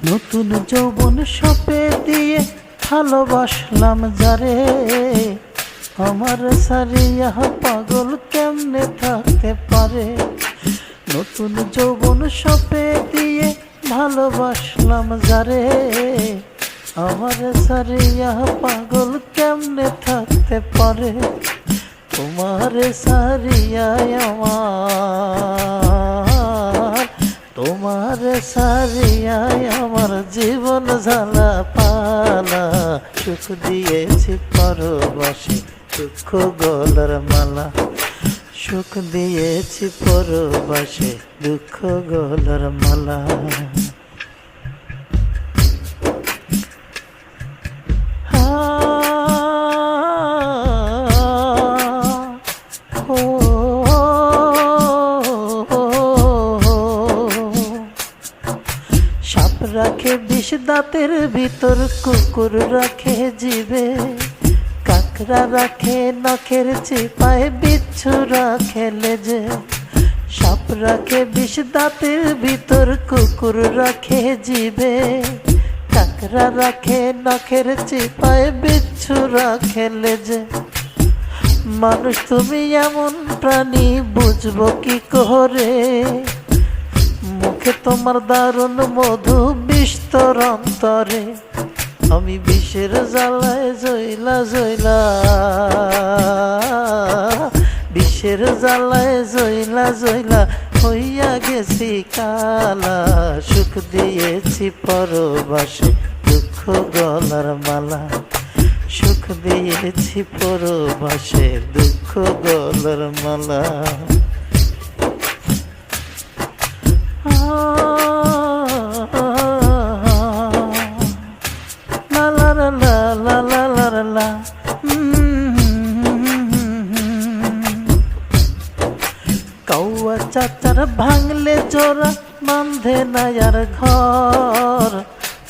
নতুন যৌবন সপে দিয়ে ভালোবাসলাম যারে, আমার সারিয়া পাগল কেমনে থাকতে পারে। নতুন যৌবন সপে দিয়ে ভালোবাসলাম যারে, আমার সারিয়া পাগল কেমনে থাকতে পারে। তোমার সারিয়ায় আমার, তোমার সারিয়ায় আমার জীবন ঝালা পালা। সুখ দিয়েছি পরবাসে, দুঃখ গলার মালা। সুখ দিয়েছি পরবাসে, দুঃখ গলার মালা। সাপ রাখে বিষ দাঁতের ভিতর, কুকুর রাখে জিবে, কাকড়া রাখে নখের চিপায়, বিচ্ছু রাখে লেজে। সাপ রাখে বিষ দাঁতের ভিতর, কুকুর রাখে জিবে, কাকড়া রাখে নখের চিপায়, বিচ্ছু রাখে লেজে। মানুষ তুমি এমন প্রাণী, বুঝবো কি করে? মুখে তোমার দারুণ মধু, বিষ তোর অন্তরে। আমি বিষের জ্বালায় জইলা জইলা, বিষের জ্বালায় জইলা জইলা হইয়া গেছি কালা। সুখ দিয়েছি পরবাসে, দুঃখ গলার মালা। সুখ দিয়েছি পরবাসে, দুঃখ গলার মালা। লা লা লা লা লা লা লা। কৌয়া চাচার ভাঙলে জোড়া, বাঁধে না আর ঘর।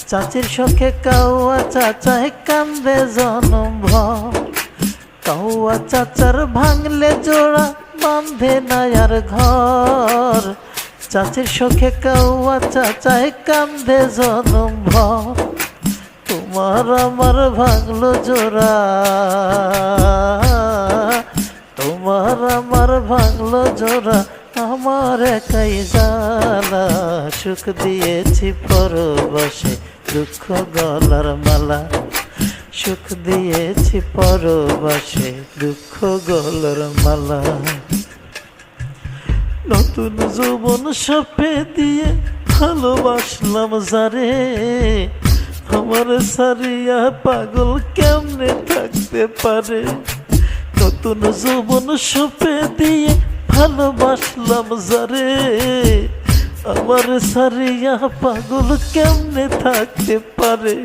চাচির শোকে কৌয়া চাচায় কান্দে জনম ভর। কৌয়া চাচার ভাঙলে জোড়া, বাঁধে না আর ঘর। চাচির শোকে কৌয়া চাচায় কান্দে জনম ভর। তোমার আমার ভাঙলো জোড়া, তোমার আমার ভাঙলো জোড়া, আমার একাই জ্বালা। সুখ দিয়েছি পরবাসে, দুঃখ গলার মালা। সুখ দিয়েছি পরবাসে, দুঃখ গলার মালা। নতুন যৌবন সপে দিয়ে ভালোবাসলাম যারে, আমার সারিয়া পাগল কেমনে থাকতে পারে। নতুন যৌবন সপে দিয়ে ভালোবাসলাম যারে, আমার সারিয়া পাগল কেমনে থাকতে পারে।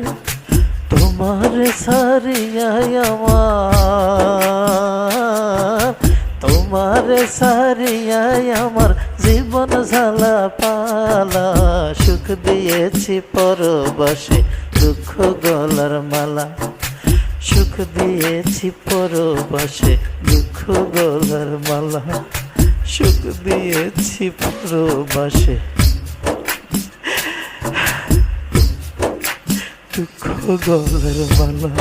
তোমার সারিয়ায় আমার, তোমার সারিয়ায় আমার জীবন ঝালা পালা। সুখ দিয়েছি পরবাসে, দুঃখ গলার মালা। সুখ দিয়েছি পরবাসে, দুঃখ গলার মালা। সুখ দিয়েছি পরবাসে, দুঃখ গলার মালা।